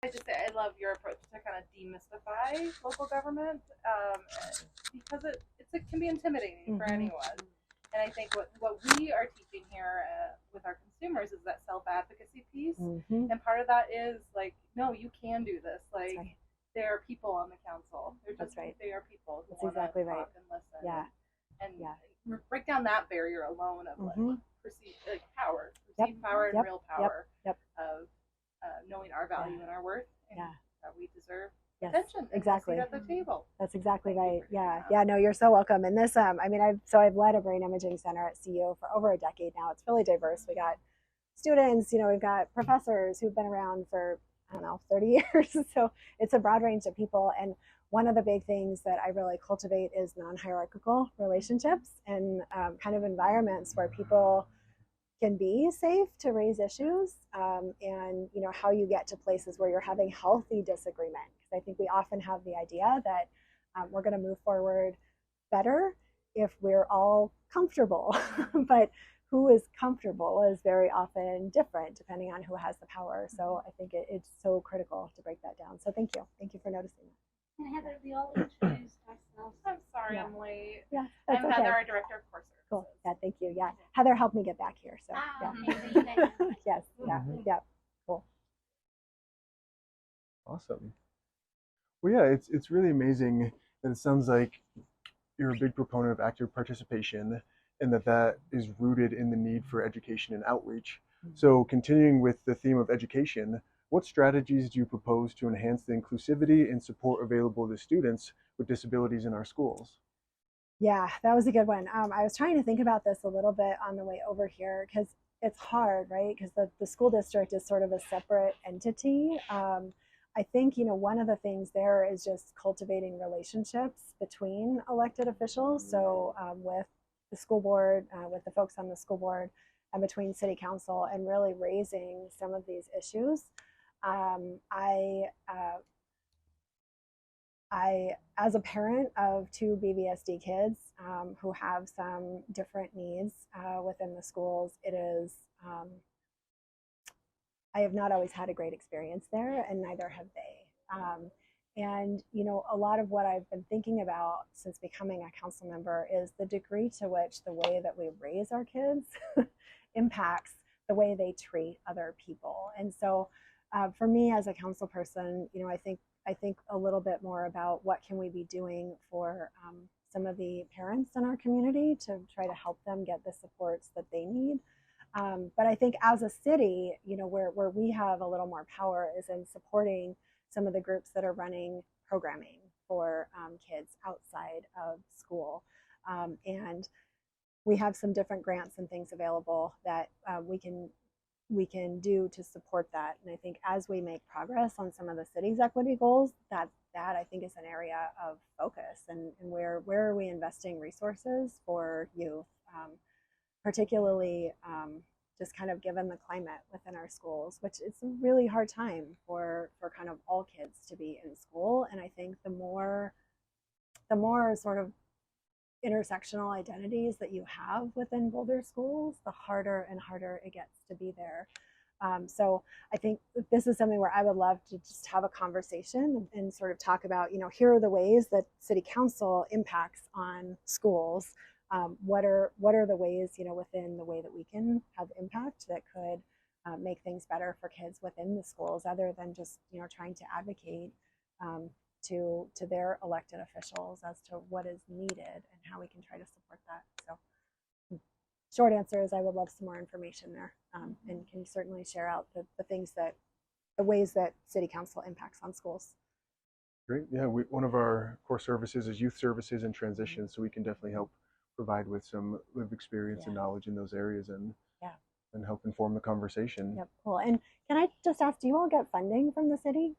I just say I love your approach to kind of demystify local government because it can be intimidating for anyone. And I think what we are teaching here with our consumers is that self-advocacy piece. And part of that is like, no, you can do this. Like, right. There are people on the council. They're just, right. They are people who want to talk and listen. Yeah. And break down that barrier alone of like perceived like power, perceived power and real power of knowing our value and our worth and that we deserve attention. Exactly. At the table. That's exactly right. Yeah. Yeah. No, you're so welcome. And this, I mean, I've led a brain imaging center at CU for over a decade now. It's really diverse. We got students, we've got professors who've been around for, I don't know, 30 years. So it's a broad range of people. And one of the big things that I really cultivate is non-hierarchical relationships and kind of environments where people can be safe to raise issues, and how you get to places where you're having healthy disagreement. Because I think we often have the idea that we're going to move forward better if we're all comfortable, but who is comfortable is very often different depending on who has the power. So I think it's so critical to break that down. So thank you for noticing that. And Heather, we all introduced ourselves. I'm sorry, I'm late. Yeah, I'm okay. Heather, our director of course. Cool. Yeah, thank you. Yeah, Heather helped me get back here. So yeah. Yes. Yeah. Yeah. Cool. Awesome. Well, yeah, it's really amazing, and it sounds like you're a big proponent of active participation, and that is rooted in the need for education and outreach. So, continuing with the theme of education, what strategies do you propose to enhance the inclusivity and support available to students with disabilities in our schools? Yeah, that was a good one. I was trying to think about this a little bit on the way over here because it's hard, right? Because the school district is sort of a separate entity. I think, one of the things there is just cultivating relationships between elected officials. So with the school board, with the folks on the school board, and between city council, and really raising some of these issues. I, as a parent of two BVSD kids who have some different needs within the schools, I have not always had a great experience there, and neither have they. And, a lot of what I've been thinking about since becoming a council member is the degree to which the way that we raise our kids impacts the way they treat other people. And so for me as a council person, I think a little bit more about what can we be doing for some of the parents in our community to try to help them get the supports that they need. But I think as a city, where we have a little more power is in supporting some of the groups that are running programming for kids outside of school. And we have some different grants and things available that we can do to support that. And I think as we make progress on some of the city's equity goals, that I think is an area of focus, and where are we investing resources for youth, particularly just kind of given the climate within our schools, which it's a really hard time for kind of all kids to be in school. And I think the more sort of intersectional identities that you have within Boulder schools, the harder and harder it gets to be there. So I think this is something where I would love to just have a conversation and sort of talk about, here are the ways that city council impacts on schools. What are the ways, within the way that we can have impact that could make things better for kids within the schools, other than just, trying to advocate to their elected officials as to what is needed and how we can try to support that. So short answer is I would love some more information there, and can certainly share out the ways that city council impacts on schools. Great. Yeah, one of our core services is youth services and transition, so we can definitely help provide with some lived experience and knowledge in those areas, and help inform the conversation. Yep, cool. And can I just ask, do you all get funding from the city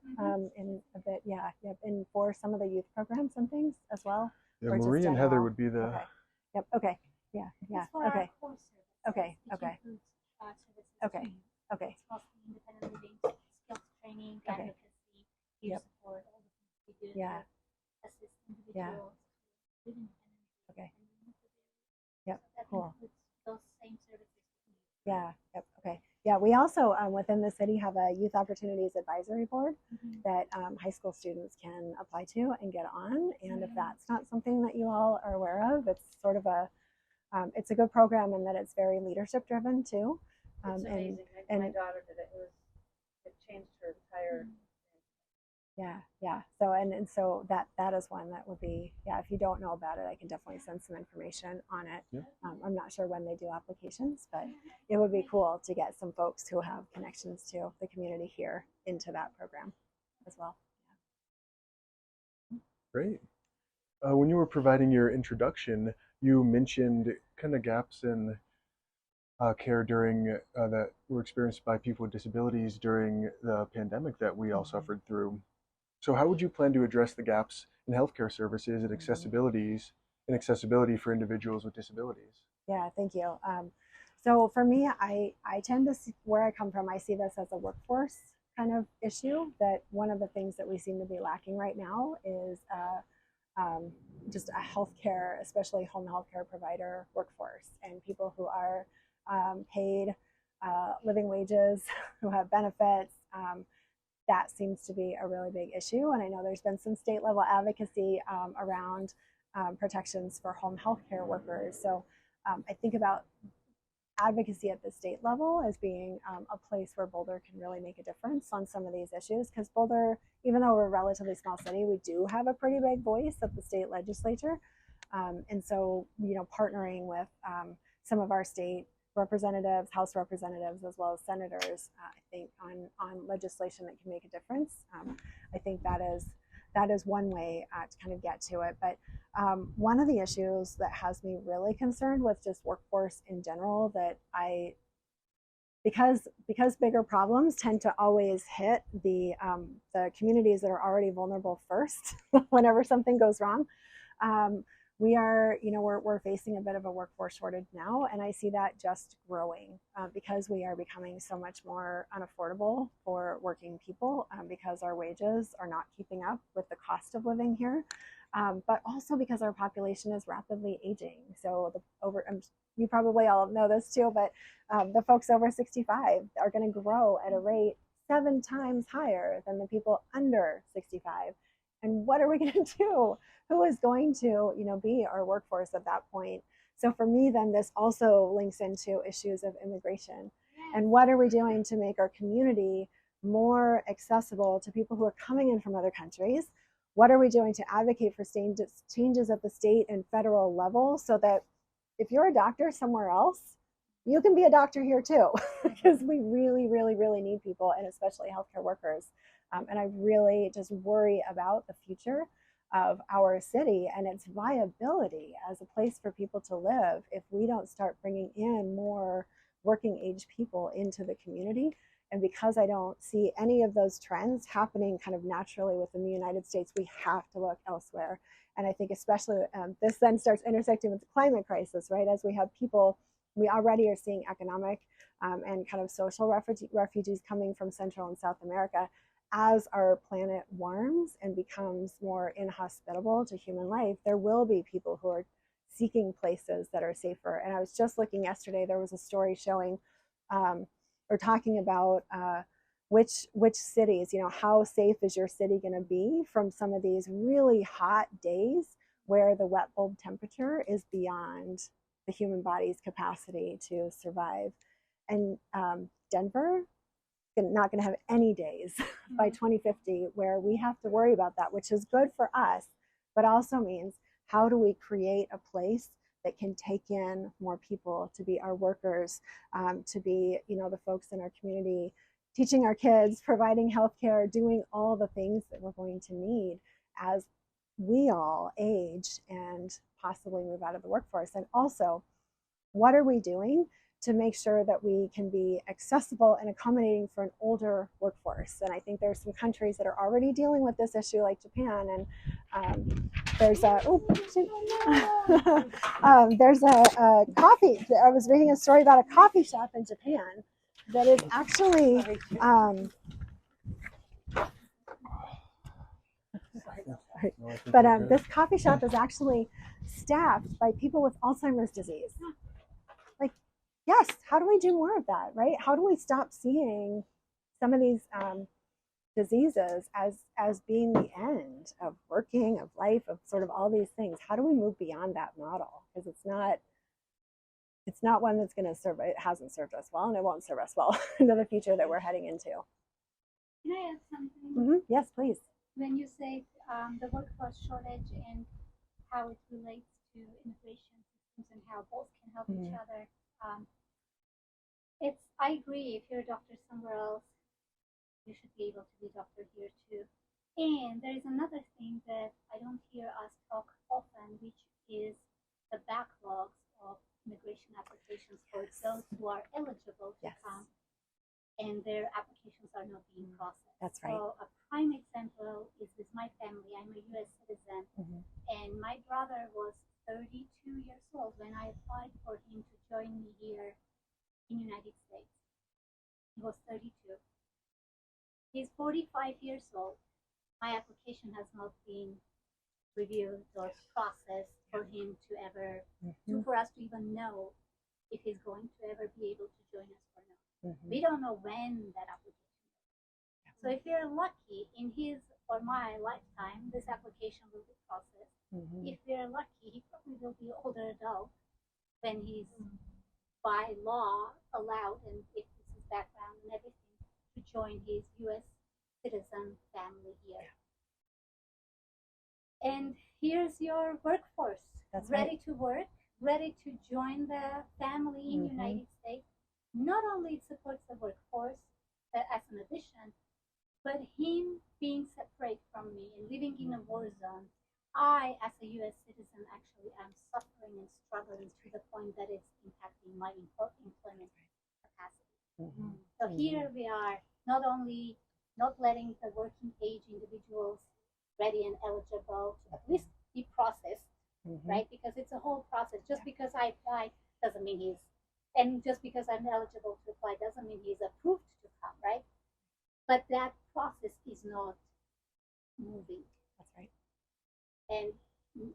in a bit? Yeah, yep. And for some of the youth programs and things as well? Yeah, Marie and Heather would be the... Okay. Yep, okay. Yeah, yeah, okay. Okay, okay. Okay, okay. It's also independent living, skills training, advocacy, peer support, all the things we do to assist individuals to live independently. Okay. Yep, so that cool. Those same services. Yeah, yep, okay. Yeah, we also within the city have a youth opportunities advisory board Mhm. that high school students can apply to and get on. And if that's not something that you all are aware of, it's sort of it's a good program in that it's very leadership driven too. It's amazing. And my daughter did it. It changed her entire. yeah. So that is one that would be, yeah, if you don't know about it, I can definitely send some information on it. Yeah. I'm not sure when they do applications, but it would be cool to get some folks who have connections to the community here into that program as well. Great. When you were providing your introduction, you mentioned kind of gaps in care during that were experienced by people with disabilities during the pandemic that we all suffered through. So how would you plan to address the gaps in healthcare services and accessibility for individuals with disabilities? Yeah, thank you. So for me, I tend to see where I come from. I see this as a workforce kind of issue. That one of the things that we seem to be lacking right now is just a healthcare, especially home healthcare provider workforce, and people who are paid living wages, who have benefits. That seems to be a really big issue. And I know there's been some state level advocacy around protections for home health care workers. So I think about advocacy at the state level as being a place where Boulder can really make a difference on some of these issues. Because Boulder, even though we're a relatively small city, we do have a pretty big voice at the state legislature. And so, partnering with some of our state representatives, House representatives, as well as senators, I think on legislation that can make a difference. I think that is one way to kind of get to it. But one of the issues that has me really concerned with just workforce in general, that because bigger problems tend to always hit the communities that are already vulnerable first whenever something goes wrong. We're facing a bit of a workforce shortage now, and I see that just growing because we are becoming so much more unaffordable for working people because our wages are not keeping up with the cost of living here, but also because our population is rapidly aging. So you probably all know this too, but the folks over 65 are going to grow at a rate 7 times higher than the people under 65. And what are we going to do? Who is going to, be our workforce at that point? So for me, then this also links into issues of immigration. And what are we doing to make our community more accessible to people who are coming in from other countries? What are we doing to advocate for changes at the state and federal level so that if you're a doctor somewhere else, you can be a doctor here too? Because we really, really, really need people, and especially healthcare workers. And I really just worry about the future of our city and its viability as a place for people to live if we don't start bringing in more working age people into the community. And because I don't see any of those trends happening kind of naturally within the United States, we have to look elsewhere. And I think especially this then starts intersecting with the climate crisis, right? As we have people, we already are seeing economic and kind of social refugees coming from Central and South America. As our planet warms and becomes more inhospitable to human life, there will be people who are seeking places that are safer. And I was just looking yesterday, there was a story showing or talking about which cities, how safe is your city going to be from some of these really hot days where the wet bulb temperature is beyond the human body's capacity to survive. And Denver, not going to have any days by 2050 where we have to worry about that, which is good for us, but also means how do we create a place that can take in more people to be our workers, to be, the folks in our community, teaching our kids, providing healthcare, doing all the things that we're going to need as we all age and possibly move out of the workforce. And also, what are we doing to make sure that we can be accessible and accommodating for an older workforce? And I think there's some countries that are already dealing with this issue, like Japan. And there's a coffee. I was reading a story about a coffee shop in Japan that is actually this coffee shop is actually staffed by people with Alzheimer's disease. yes, how do we do more of that, right? How do we stop seeing some of these diseases as being the end of working, of life, of sort of all these things? How do we move beyond that model? Because it's not one that's going to serve, it hasn't served us well, and it won't serve us well into the future that we're heading into. Can I add something? Yes, please. When you say the workforce shortage and how it relates to immigration systems and how both can help each other, I agree. If you're a doctor somewhere else, you should be able to be a doctor here too. And there is another thing that I don't hear us talk often, which is the backlogs of immigration applications for those who are eligible to come, and their applications are not being processed. That's right. So a prime example is with my family. I'm a U.S. citizen, and my brother was 32 years old when I applied for him to join me here in the United States. He was 32. He's 45 years old. My application has not been reviewed or processed for him to ever, for us to even know if he's going to ever be able to join us or not. We don't know when that application is. So if we're lucky, in his or my lifetime, this application will be processed. If we're lucky, he probably will be an older adult when he's by law allowed, and if this is background and everything, to join his U.S. citizen family here. And here's your workforce. That's ready to work, ready to join the family in the United States. Not only it supports the workforce as an addition, but him being separate from me and living in a war zone, I, as a U.S. citizen, actually am suffering and struggling to the point that it's impacting my employment capacity. So here we are, not only not letting the working age individuals ready and eligible to at least be processed, right? Because it's a whole process. Just because I apply doesn't mean he's, and just because I'm eligible to apply doesn't mean he's approved to come, right? But that process is not moving. That's right. And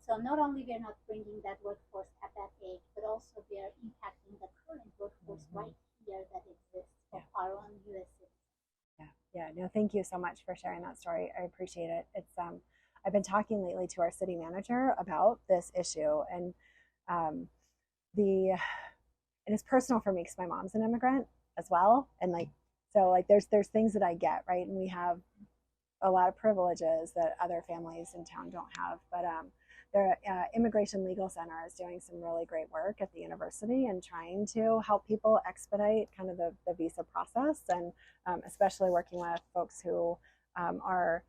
so not only we're not bringing that workforce at that age, but also we are impacting the current workforce right here that exists of our own U.S. citizens. Yeah. No, thank you so much for sharing that story. I appreciate it. It's I've been talking lately to our city manager about this issue, and it's personal for me because my mom's an immigrant as well, and so there's things that I get, right, and we have a lot of privileges that other families in town don't have, but the Immigration Legal Center is doing some really great work at the university and trying to help people expedite kind of the visa process, and especially working with folks who are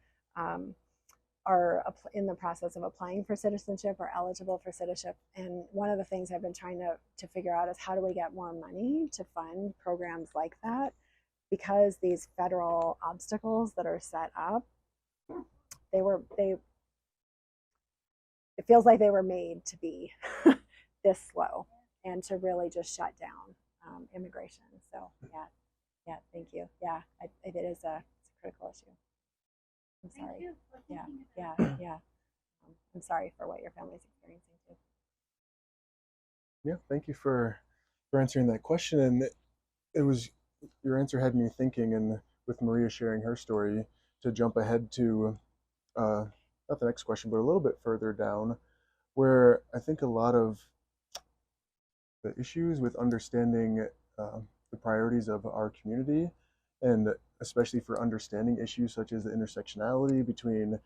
in the process of applying for citizenship or eligible for citizenship. And one of the things I've been trying to figure out is how do we get more money to fund programs like that, because these federal obstacles that are set up, it feels like they were made to be this slow and to really just shut down immigration. So yeah, thank you. Yeah, it is it's a critical issue. I'm sorry. Thank you for thinking about it. I'm sorry for what your family's experiencing too. Yeah, thank you for answering that question. And it was, your answer had me thinking, and with Maria sharing her story, to jump ahead to not the next question, but a little bit further down, where I think a lot of the issues with understanding the priorities of our community, and especially for understanding issues such as the intersectionality between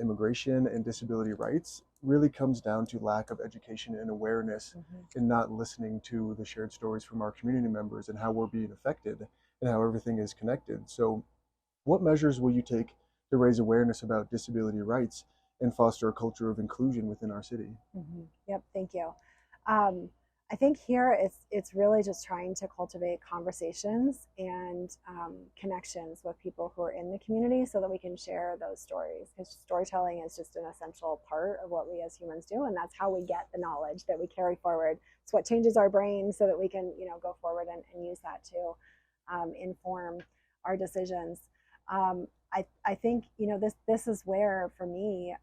immigration and disability rights, really comes down to lack of education and awareness, and not listening to the shared stories from our community members and how we're being affected and how everything is connected. So what measures will you take to raise awareness about disability rights and foster a culture of inclusion within our city? Yep, thank you. I think here it's really just trying to cultivate conversations and connections with people who are in the community so that we can share those stories, because storytelling is just an essential part of what we as humans do, and that's how we get the knowledge that we carry forward. It's what changes our brain so that we can go forward and use that to inform our decisions. I think this is where, for me,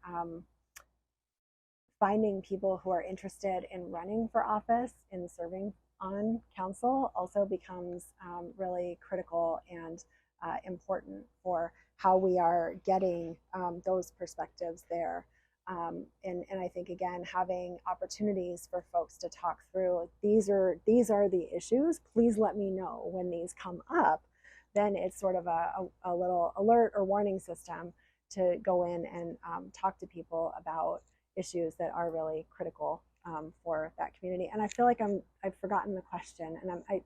finding people who are interested in running for office, in serving on council also becomes really critical and important for how we are getting those perspectives there. And I think, again, having opportunities for folks to talk through, these are the issues, please let me know when these come up. Then it's sort of a little alert or warning system to go in and talk to people about issues that are really critical for that community. And I feel like I've forgotten the question, and I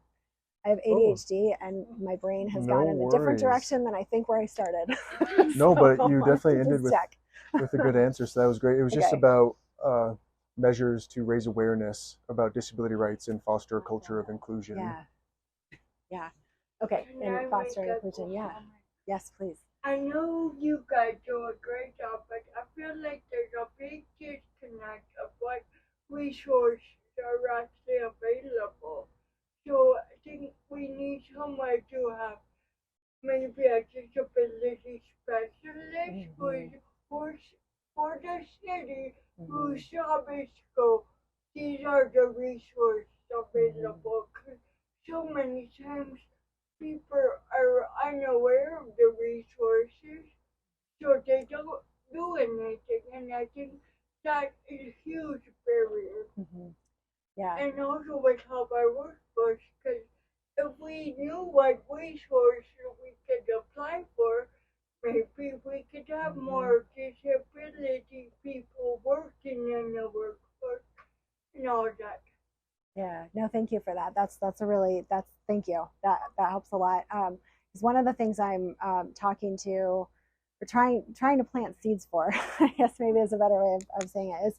have ADHD, and my brain has gone in a different direction than I think where I started. No, but you definitely ended with a good answer, so that was great. It was just about measures to raise awareness about disability rights and foster a culture of inclusion. Yeah. Okay, and foster inclusion, Yes, please. I know you guys do a great job, but I feel like there's a big disconnect of what resources are actually available. So I think we need someone to have maybe a disability specialist for the city whose job is to go, these are the resources available. Because so many times people are unaware of the resources, so they don't do anything, and I think that is a huge barrier. Yeah. And also with help our workforce, because if we knew what resources we could apply for, maybe we could have more disability people working in the workforce and all that. Yeah, no, thank you for that. Thank you. That helps a lot. Because one of the things I'm talking to, or trying to plant seeds for, I guess maybe is a better way of saying it, is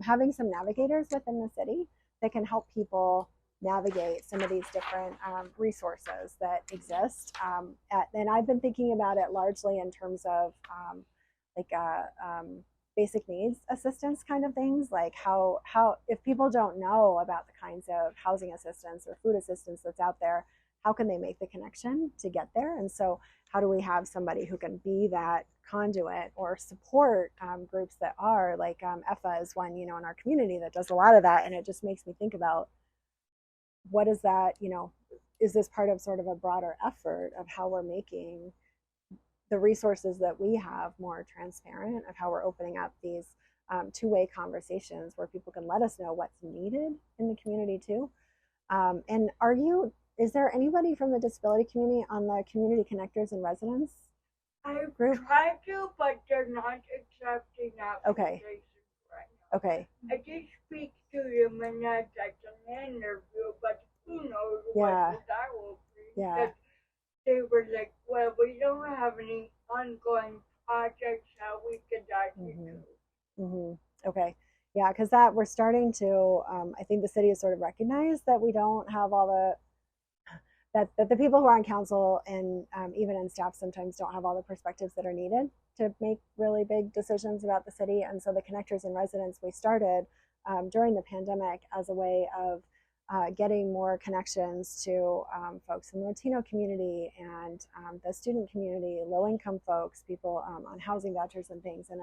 having some navigators within the city that can help people navigate some of these different resources that exist. And I've been thinking about it largely in terms of basic needs assistance kind of things, like how if people don't know about the kinds of housing assistance or food assistance that's out there, how can they make the connection to get there? And so how do we have somebody who can be that conduit or support groups that are like EFA is one, in our community that does a lot of that. And it just makes me think about, what is that, is this part of sort of a broader effort of how we're making the resources that we have more transparent, of how we're opening up these two-way conversations where people can let us know what's needed in the community too. And is there anybody from the disability community on the community connectors and residents group? I've tried to, but they're not accepting applications right now. Okay. I did speak to them and that's like an interview, but who knows what that will be. Yeah. They were like, well, we don't have any ongoing projects that we could actually do. Okay. Yeah, because we're starting to, I think the city has sort of recognized that we don't have all that the people who are on council and even in staff sometimes don't have all the perspectives that are needed to make really big decisions about the city. And so the connectors and residents we started during the pandemic as a way of getting more connections to folks in the Latino community and the student community, low-income folks, people on housing vouchers and things. And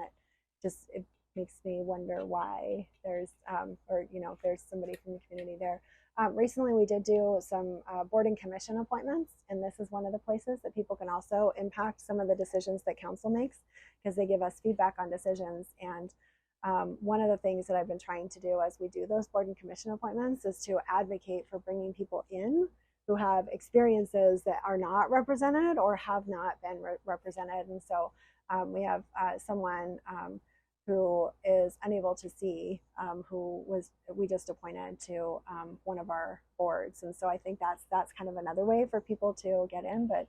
it makes me wonder why there's, if there's somebody from the community there. Recently, we did do some board and commission appointments, and this is one of the places that people can also impact some of the decisions that council makes, because they give us feedback on decisions. And one of the things that I've been trying to do as we do those board and commission appointments is to advocate for bringing people in who have experiences that are not represented or have not been represented. And so we have someone who is unable to see, we just appointed to one of our boards. And so I think that's kind of another way for people to get in, but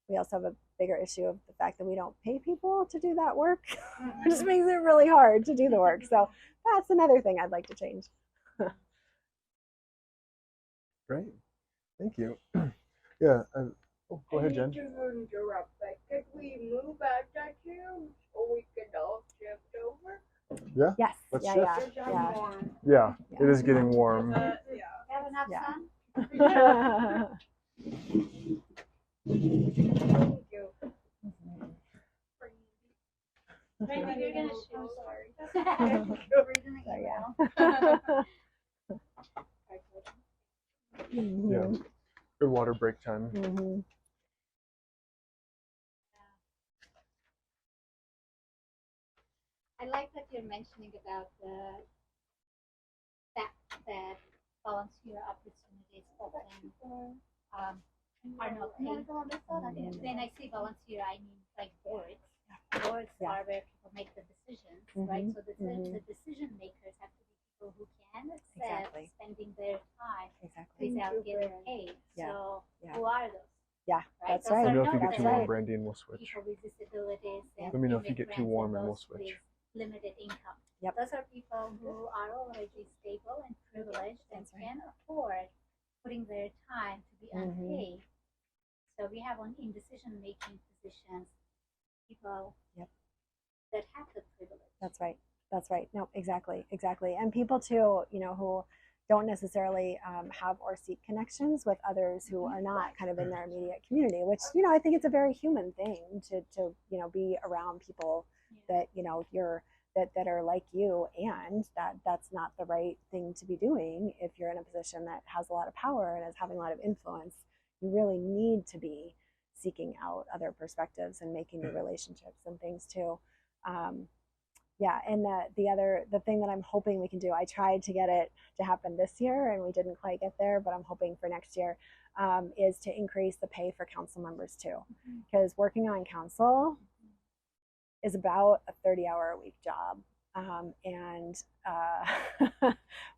we also have a bigger issue of the fact that we don't pay people to do that work, which just makes it really hard to do the work. So that's another thing I'd like to change. Great, thank you. Yeah, go ahead, Jen. Could we move out that room so we could all shift over? Yeah. Yes. Let's shift. Yeah, it is getting warm. Have enough sun? Thank you. Maybe you're gonna show. So, yeah. water break time. Mm-hmm. I like that you're mentioning about the fact that volunteer opportunities often are not paid. When I say volunteer, I mean like boards. Boards are where people make the decisions, right? So the decision makers have to be people who can accept spending their time without getting paid. So who are those? Yeah, right? that's Those right. Let me know if are you not get too the warm, Brandy, and we'll switch. people with disabilities and Let me know if you get too immigrants warm and we'll those switch. with limited income. Yep. Those are people who are already stable and privileged and can afford putting their time to be unpaid. So we have in decision-making positions people that have the privilege. That's right. That's right. No, exactly. And people too, who don't necessarily have or seek connections with others who are not kind of in their immediate community, which, I think it's a very human thing to be around people that, that are like you, and that's not the right thing to be doing if you're in a position that has a lot of power and is having a lot of influence. You really need to be seeking out other perspectives and making new relationships and things too. And the thing that I'm hoping we can do, I tried to get it to happen this year and we didn't quite get there, but I'm hoping for next year, is to increase the pay for council members too. Because working on council is about a 30-hour-a-week job.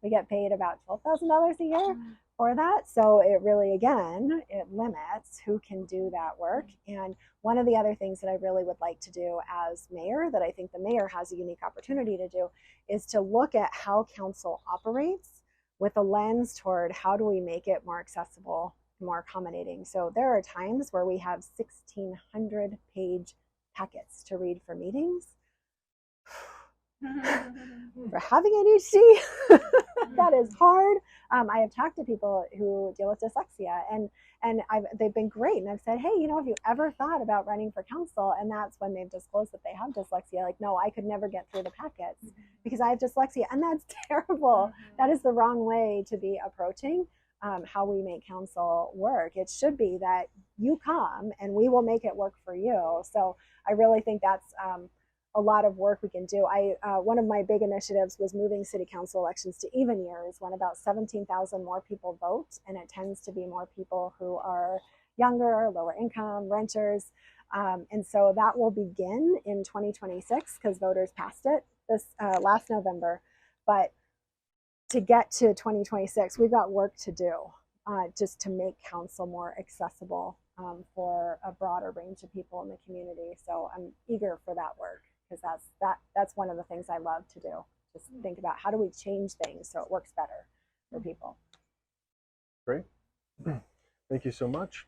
We get paid about $12,000 a year for that. So it really, again, it limits who can do that work. And one of the other things that I really would like to do as mayor, that I think the mayor has a unique opportunity to do, is to look at how council operates with a lens toward how do we make it more accessible, more accommodating. So there are times where we have 1,600-page packets to read for meetings. For having ADHD, that is hard. I have talked to people who deal with dyslexia, and they've been great. And I've said, hey, have you ever thought about running for council? And that's when they've disclosed that they have dyslexia. Like, no, I could never get through the packets because I have dyslexia, and that's terrible. That is the wrong way to be approaching how we make council work. It should be that you come and we will make it work for you. So I really think that's a lot of work we can do. One of my big initiatives was moving city council elections to even years, when about 17,000 more people vote, and it tends to be more people who are younger, lower income, renters. And so that will begin in 2026 because voters passed it this last November. But to get to 2026, we've got work to do just to make council more accessible for a broader range of people in the community. So I'm eager for that work, because that's one of the things I love to do. Just think about how do we change things so it works better for people. Great. Thank you so much.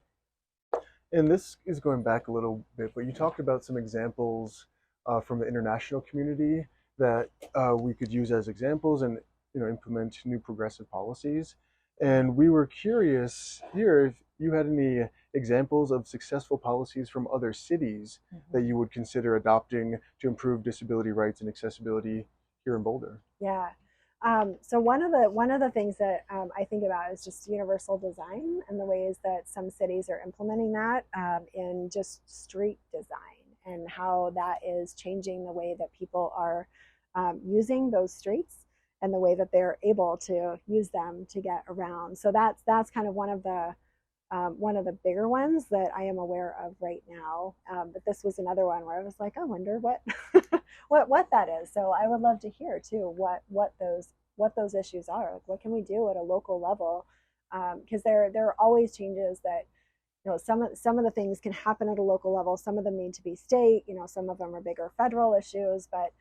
And this is going back a little bit, but you talked about some examples from the international community that we could use as examples and implement new progressive policies. And we were curious here if you had any examples of successful policies from other cities that you would consider adopting to improve disability rights and accessibility here in Boulder. Yeah. So one of the things that I think about is just universal design and the ways that some cities are implementing that in just street design, and how that is changing the way that people are using those streets and the way that they're able to use them to get around. So that's kind of one of the bigger ones that I am aware of right now. But this was another one where I was like, I wonder what what that is. So I would love to hear too what those issues are. Like, what can we do at a local level? Because there are always changes that some of the things can happen at a local level. Some of them need to be state. Some of them are bigger federal issues. But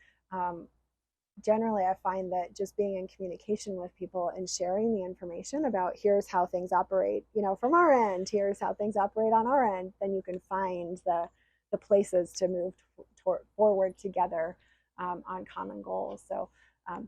generally, I find that just being in communication with people and sharing the information about here's how things operate, from our end, here's how things operate on our end, then you can find the places to move forward together on common goals. So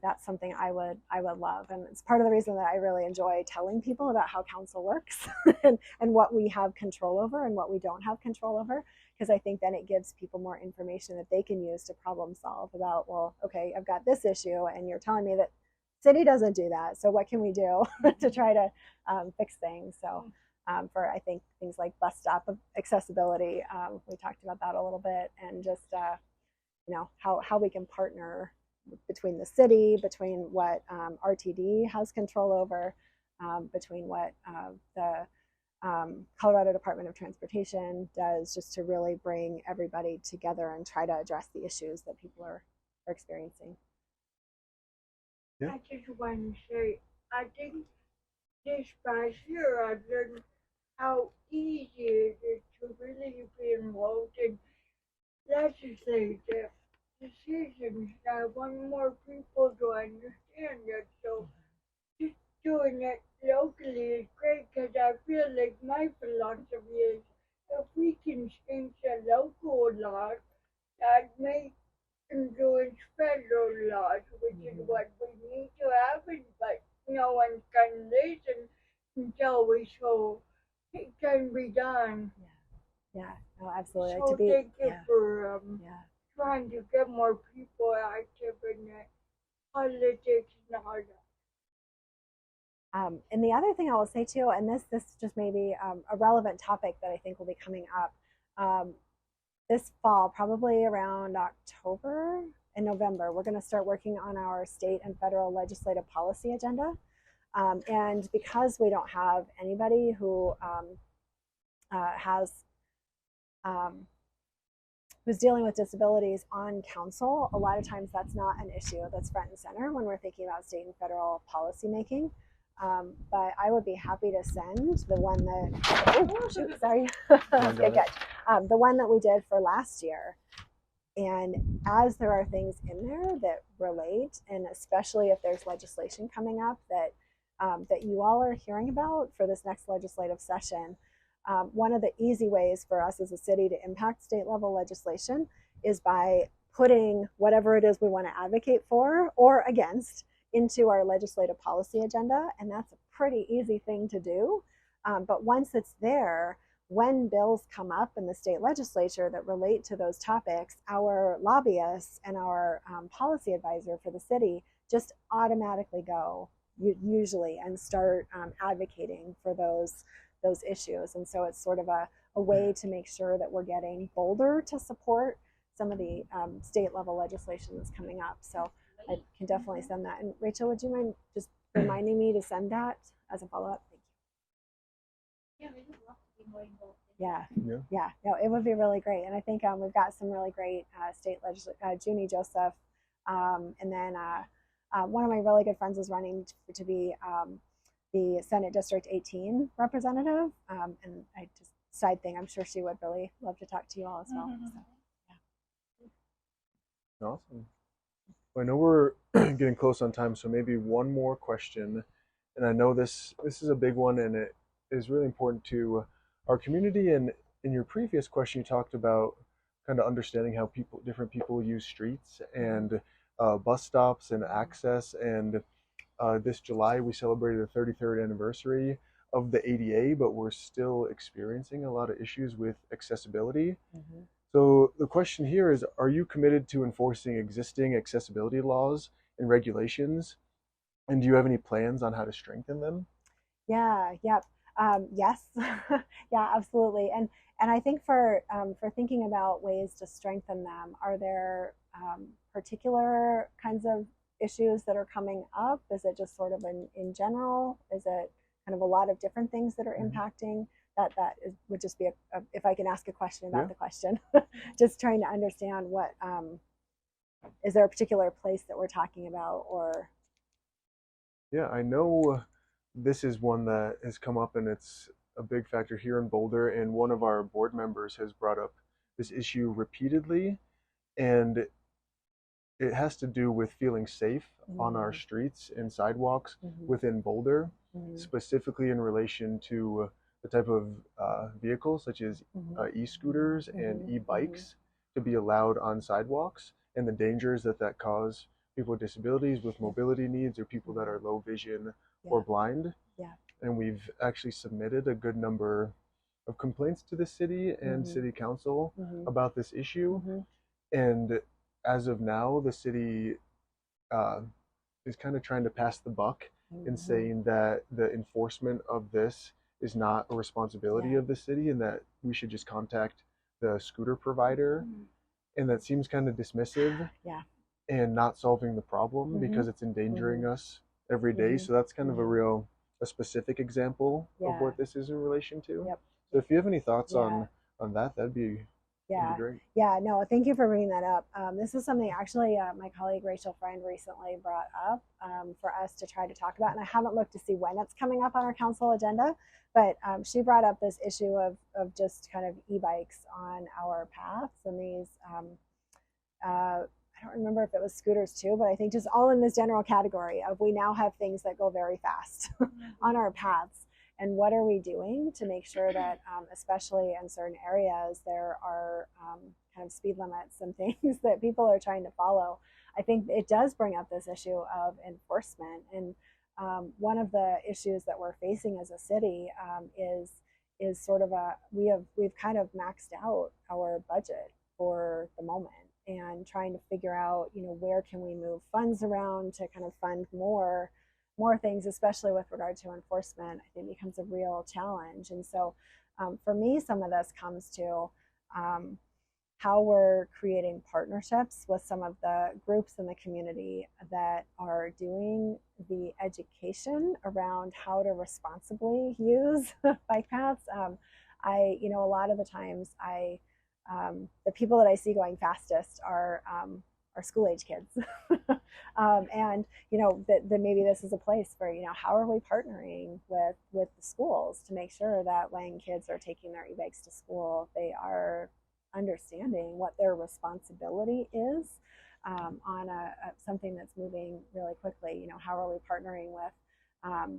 that's something I would love, and it's part of the reason that I really enjoy telling people about how council works and what we have control over and what we don't have control over. Because I think then it gives people more information that they can use to problem solve about, well, okay, I've got this issue, and you're telling me that city doesn't do that. So what can we do to try to fix things? So for, I think, things like bus stop accessibility. We talked about that a little bit, and just how we can partner between the city, between what RTD has control over, between what the Colorado Department of Transportation does, just to really bring everybody together and try to address the issues that people are experiencing. Yeah. I just want to say, I think this past year I've learned how easy it is to really be involved in legislative decisions. I want more people to understand it. So just doing it locally is great, because I feel like my philosophy is, if we can change the local laws, that may influence federal laws, which is what we need to happen, but no one's gonna listen until we show it can be done. Yeah, no, absolutely. So thank you for trying to get more people active in politics and all that. And the other thing I will say too, and this just may be a relevant topic that I think will be coming up this fall, probably around October and November, we're going to start working on our state and federal legislative policy agenda. And because we don't have anybody who who's dealing with disabilities on council, a lot of times that's not an issue that's front and center when we're thinking about state and federal policy making. But I would be happy to send the one that, sorry, good catch. The one that we did for last year. And as there are things in there that relate, and especially if there's legislation coming up that you all are hearing about for this next legislative session, one of the easy ways for us as a city to impact state level legislation is by putting whatever it is we want to advocate for or against into our legislative policy agenda. And that's a pretty easy thing to do. But once it's there, when bills come up in the state legislature that relate to those topics, our lobbyists and our policy advisor for the city just automatically go usually and start advocating for those issues. And so it's sort of a way to make sure that we're getting Boulder to support some of the state level legislation that's coming up. So I can definitely send that. And Rachel, would you mind just reminding me to send that as a follow-up? Thank you. Yeah, we would love to be more involved. Yeah. No, it would be really great. And I think we've got some really great state legislators, Junie Joseph, and then one of my really good friends is running to be the Senate District 18 representative. And I just, side thing, I'm sure she would really love to talk to you all as well. So, yeah. Awesome. Well, I know we're getting close on time, so maybe one more question. And I know this is a big one, and it is really important to our community. And in your previous question, you talked about kind of understanding how different people use streets and bus stops and access. And this July, we celebrated the 33rd anniversary of the ADA, but we're still experiencing a lot of issues with accessibility. Mm-hmm. So the question here is, are you committed to enforcing existing accessibility laws and regulations? And do you have any plans on how to strengthen them? Yes. Yeah, absolutely. And I think for thinking about ways to strengthen them, are there particular kinds of issues that are coming up? Is it just sort of in general? Is it kind of a lot of different things that are impacting? Would just be if I can ask a question about the question, just trying to understand what is there a particular place that we're talking about, or? Yeah, I know this is one that has come up, and it's a big factor here in Boulder, and one of our board members has brought up this issue repeatedly, and it has to do with feeling safe on our streets and sidewalks within Boulder, specifically in relation to the type of vehicles such as e-scooters and e-bikes to be allowed on sidewalks, and the dangers that cause people with disabilities, with mobility needs, or people that are low vision or blind. Yeah. And we've actually submitted a good number of complaints to the city and city council about this issue. And as of now, the city is kind of trying to pass the buck in saying that the enforcement of this is not a responsibility Yeah. of the city, and that we should just contact the scooter provider. And that seems kind of dismissive Yeah. and not solving the problem Mhm. because it's endangering us every day. Mhm. So that's kind of a specific example of Yeah. what this is in relation to. Yep. So if you have any thoughts Yeah. on that, that'd be Yeah. great. Yeah, no, thank you for bringing that up. This is something actually my colleague Rachel Friend recently brought up for us to try to talk about. And I haven't looked to see when it's coming up on our council agenda, but she brought up this issue of just kind of e-bikes on our paths and these, I don't remember if it was scooters too, but I think just all in this general category of we now have things that go very fast on our paths. And what are we doing to make sure that, especially in certain areas, there are kind of speed limits and things that people are trying to follow? I think it does bring up this issue of enforcement. And one of the issues that we're facing as a city is sort of we've kind of maxed out our budget for the moment and trying to figure out, where can we move funds around to kind of fund more things, especially with regard to enforcement. I think becomes a real challenge. And so for me, some of this comes to how we're creating partnerships with some of the groups in the community that are doing the education around how to responsibly use bike paths. A lot of the times the people that I see going fastest are school age kids. And that maybe this is a place where, how are we partnering with the schools to make sure that when kids are taking their e-bikes to school, they are understanding what their responsibility is on something that's moving really quickly. How are we partnering with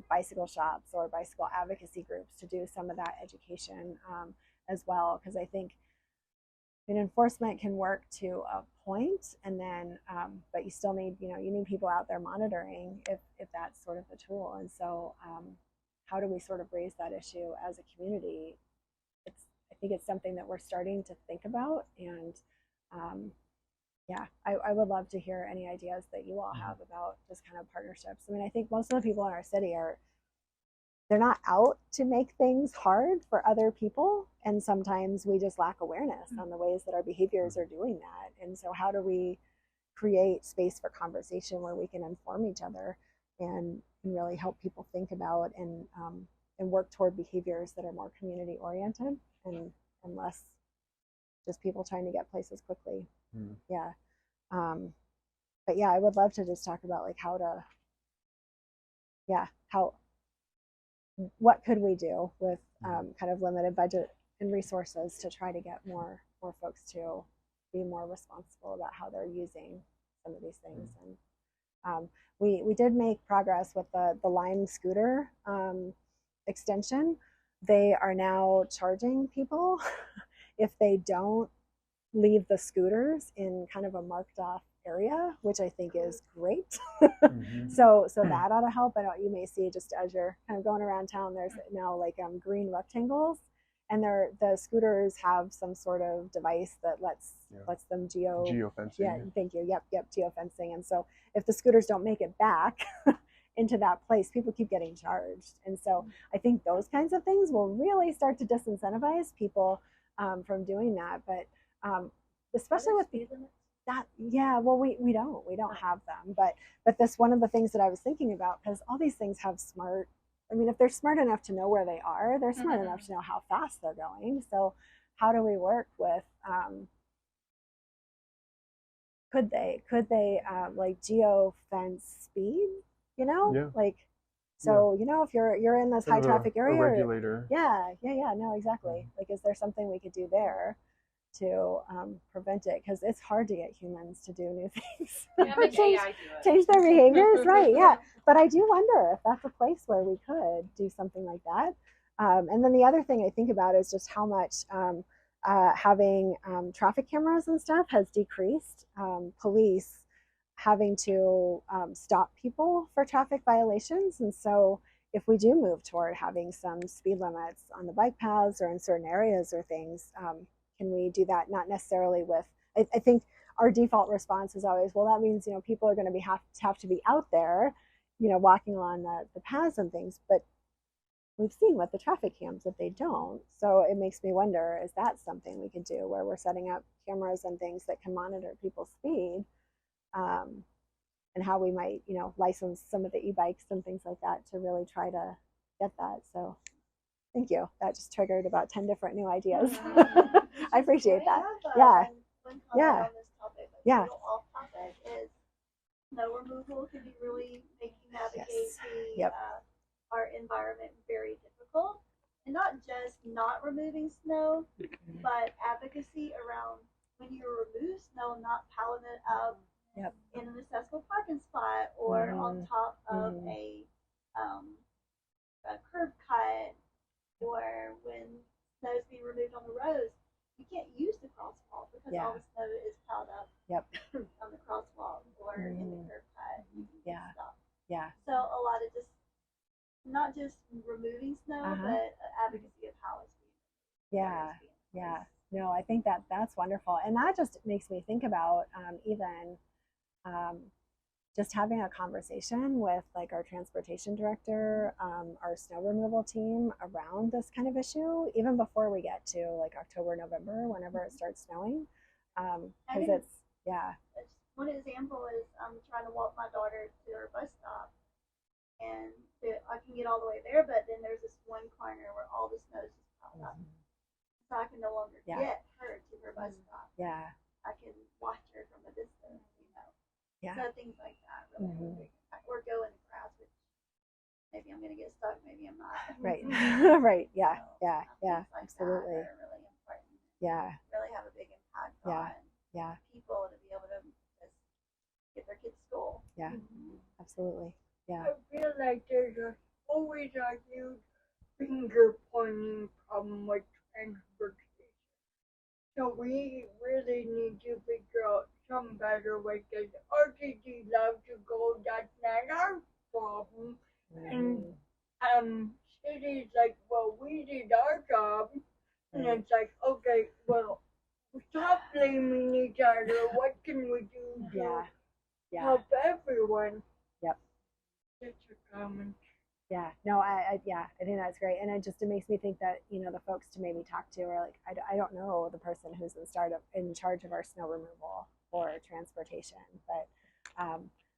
bicycle shops or bicycle advocacy groups to do some of that education as well? Because I think enforcement can work to a point, and then but you still need you need people out there monitoring if that's sort of the tool. And so how do we sort of raise that issue as a community? I think it's something that we're starting to think about. And I would love to hear any ideas that you all have about just kind of partnerships. I mean, I think most of the people in our city they're not out to make things hard for other people. And sometimes we just lack awareness on the ways that our behaviors are doing that. And so how do we create space for conversation where we can inform each other and really help people think about and work toward behaviors that are more community oriented and less just people trying to get places quickly. Yeah. But yeah, I would love to just talk about like what could we do with kind of limited budget and resources to try to get more folks to be more responsible about how they're using some of these things. And we did make progress with the Lime scooter extension. They are now charging people if they don't leave the scooters in kind of a marked off area, which I think is great. So that ought to help. I know you may see just as you're kind of going around town, there's now like green rectangles, and the scooters have some sort of device that lets them geofencing. Yeah, thank you. Yep, geofencing. And so if the scooters don't make it back into that place, people keep getting charged. And so I think those kinds of things will really start to disincentivize people from doing that. But especially with that, yeah, well, we don't have them, but this one of the things that I was thinking about, because all these things have if they're smart enough to know where they are, they're smart enough to know how fast they're going. So how do we work with could they like geofence speed, like so if you're in this high traffic area, a regulator. No, exactly. Like, is there something we could do there to prevent it? Because it's hard to get humans to do new things. Change their behaviors, right? Yeah, but I do wonder if that's a place where we could do something like that. And then the other thing I think about is just how much having traffic cameras and stuff has decreased police having to stop people for traffic violations. And so if we do move toward having some speed limits on the bike paths or in certain areas or things, can we do that? Not necessarily with, I think our default response is always, well, that means, people are going to have to be out there, walking along the paths and things. But we've seen with the traffic cams that they don't. So it makes me wonder, is that something we could do where we're setting up cameras and things that can monitor people's speed, and how we might, license some of the e-bikes and things like that to really try to get that. So thank you. That just triggered about 10 different new ideas. I appreciate that. Yeah. One comment Yeah. on this topic, like Yeah. a little off topic, is snow removal can be really making navigate Yes. the Yep. our environment very difficult. And not just not removing snow, but advocacy around when you remove snow, not piling it up Yep. in an accessible parking spot or on top of a curb cut, or when snow is being removed on the roads, you can't use the crosswalk because Yeah. all the snow is piled up Yep. on the crosswalk or in the curb cut. Yeah. Stuff. Yeah. So a lot of just not just removing snow, but advocacy of how it's being. Yeah. Yeah. No, I think that that's wonderful. And that just makes me think about even just having a conversation with like our transportation director, our snow removal team around this kind of issue, even before we get to like October, November, whenever it starts snowing. Because it's, yeah. One example is I'm trying to walk my daughter to her bus stop, and I can get all the way there, but then there's this one corner where all the snow is just piled up. So I can no longer get her to her bus stop. Yeah. I can watch her from a distance, Yeah. So things like that really have a big impact. Or go in the grass, which maybe I'm going to get stuck, maybe I'm not. Right. Right. Yeah. So, yeah. Yeah. Like Absolutely. that are really important. Yeah. Really have a big impact Yeah. on Yeah. people to be able to just get their kids to school. Yeah. Absolutely. Yeah. I feel like there's always a huge finger pointing problem with transportation. So we really need to figure out some better way, because RTD loves to go, that's not our problem. And cities like, well, we did our job, and it's like, okay, well, stop blaming each other. What can we do to help everyone? Yep. It's a comment. Yeah, no, I think that's great, and it makes me think that the folks to maybe talk to are like, I don't know the person who's in charge of our snow removal or transportation, but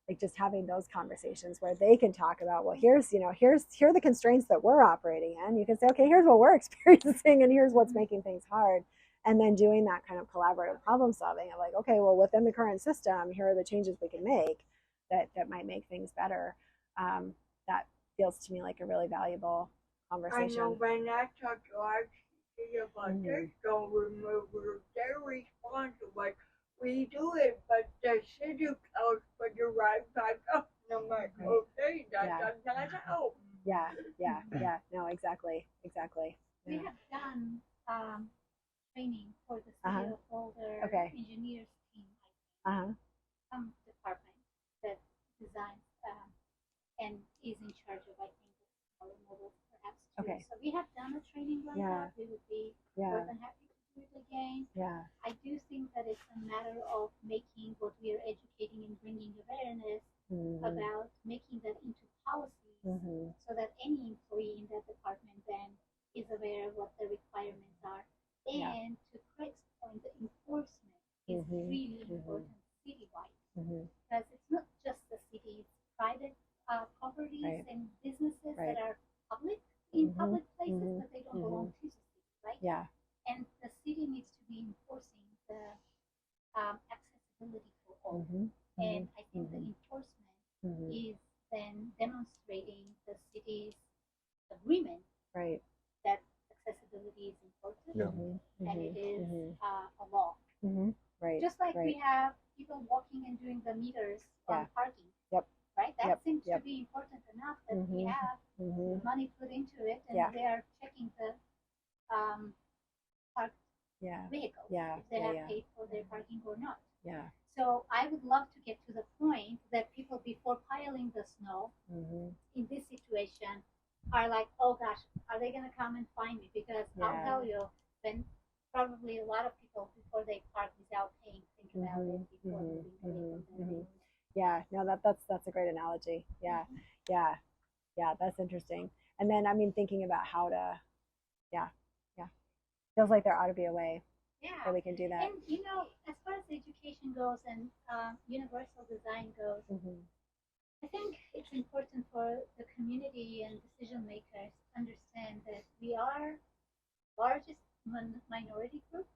like just having those conversations where they can talk about, well, here are the constraints that we're operating in. You can say, okay, here's what we're experiencing, and here's what's making things hard, and then doing that kind of collaborative problem solving of like, okay, well, within the current system, here are the changes we can make that might make things better. That feels to me like a really valuable conversation. I know when I talk to RTD about their snow removal, their response is like, we do it, but the city counts for the right back up. And I'm like, okay, that does not help. Yeah. No, exactly. Yeah. We have done training for the city of Boulder engineers team, some department that designs and is in charge of, I think, the removal perhaps too. Okay. So we have done a training like that. We would be more than happy to do it again. Yeah. I do think that it's a matter of making what we are educating and bringing awareness about making that into policies so that any employee in that department then is aware of what the requirements are. And to Craig's point, the enforcement is really important citywide because it's not just the city, it's private properties and businesses that are public in public places, but they don't belong to the city, right? Yeah. And the city needs to be enforcing the accessibility for all. And I think the enforcement is then demonstrating the city's agreement that accessibility is important and it is a law. Right. Just like we have people walking and doing the meters on parking. Right? That seems to be important enough that we have money put into it and they are checking the parked vehicles if they have paid for their parking or not. Yeah. So I would love to get to the point that people, before piling the snow in this situation, are like, oh gosh, are they going to come and find me? Because I'll tell you, then probably a lot of people, before they park without paying, think about it before moving away from their Yeah, no, that's a great analogy. Yeah, that's interesting. And then, I mean, thinking about how to, yeah, feels like there ought to be a way Yeah. that we can do that. And you know, as far as education goes and universal design goes, I think it's important for the community and decision makers to understand that we are largest minority group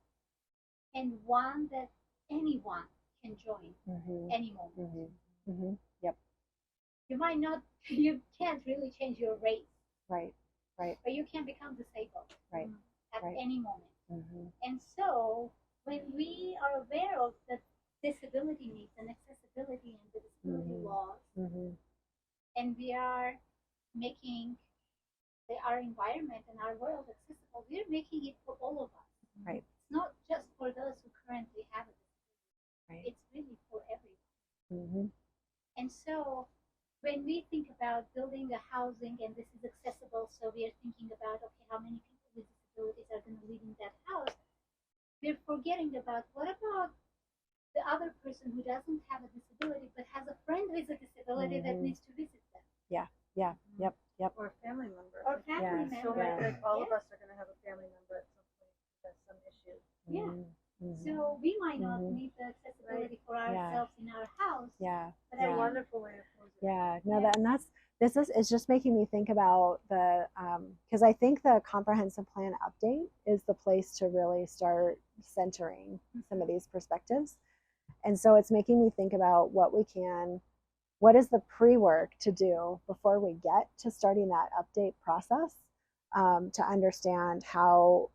and one that anyone can join any moment. Yep. You might not, you can't really change your race, Right. but you can become disabled at Right. any moment. And so when we are aware of the disability needs and accessibility and the disability laws, and we are making our environment and our world accessible, we're making it for all of us. Right. It's not just for those who currently have a disability. Right. It's really for everyone. And so when we think about building a housing and this is accessible, so we are thinking about, okay, how many people with disabilities are going to live in that house? We're forgetting about what about the other person who doesn't have a disability but has a friend with a disability that needs to visit them. Yep. Or a family member. Or family member. So like all of us are going to have a family member at some point who has some issue. So we might not need the accessibility for ourselves in our house. But It's a wonderful way of closing. No, it's just making me think about the, because I think the comprehensive plan update is the place to really start centering some of these perspectives. And so it's making me think about what is the pre-work to do before we get to starting that update process, to understand how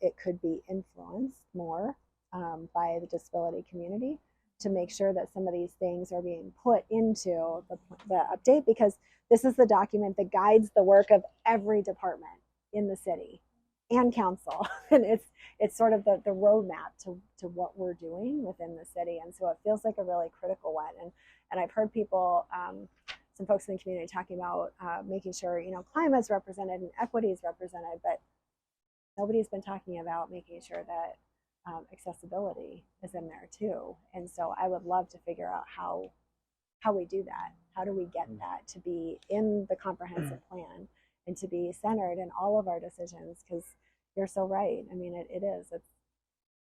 it could be influenced more by the disability community, to make sure that some of these things are being put into the update, because this is the document that guides the work of every department in the city and council. And it's sort of the roadmap to what we're doing within the city. And so it feels like a really critical one. And I've heard people, some folks in the community talking about making sure, climate is represented and equity is represented, but nobody's been talking about making sure that accessibility is in there too. And so I would love to figure out how we do that. How do we get that to be in the comprehensive plan and to be centered in all of our decisions? Because you're so right. I mean, it is.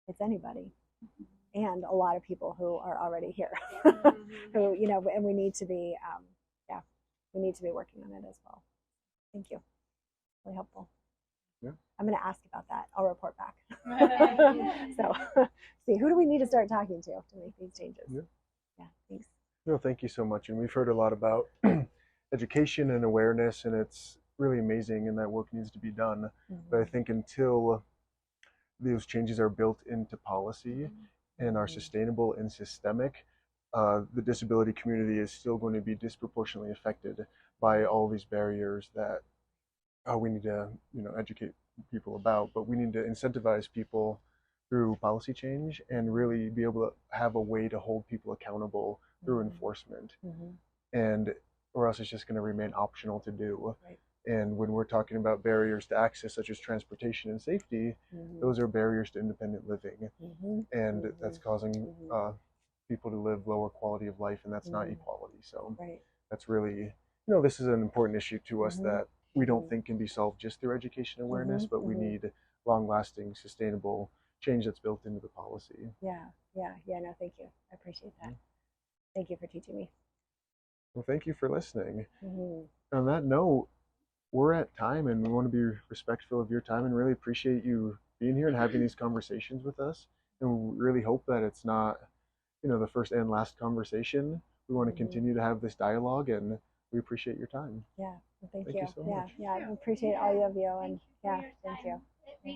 It's anybody. And a lot of people who are already here, who, and we need to be, we need to be working on it as well. Thank you. Really helpful. Yeah. I'm going to ask about that. I'll report back. So, see, who do we need to start talking to make these changes? Yeah, thanks. No, thank you so much. And we've heard a lot about education and awareness, and it's really amazing, and that work needs to be done. But I think until those changes are built into policy and are sustainable and systemic, the disability community is still going to be disproportionately affected by all these barriers that we need to educate people about. But we need to incentivize people through policy change and really be able to have a way to hold people accountable through enforcement. And or else it's just going to remain optional to do. And when we're talking about barriers to access, such as transportation and safety, those are barriers to independent living. And that's causing people to live lower quality of life, and that's not equality. So that's really, this is an important issue to us that we don't think can be solved just through education awareness, but we need long-lasting, sustainable change that's built into the policy. No, thank you. I appreciate that. Thank you for teaching me. Well, thank you for listening. On that note, we're at time, and we want to be respectful of your time and really appreciate you being here and having these conversations with us. And we really hope that it's not, the first and last conversation. We want to continue to have this dialogue, and we appreciate your time. Thank you so much. I appreciate all of you, and thank you.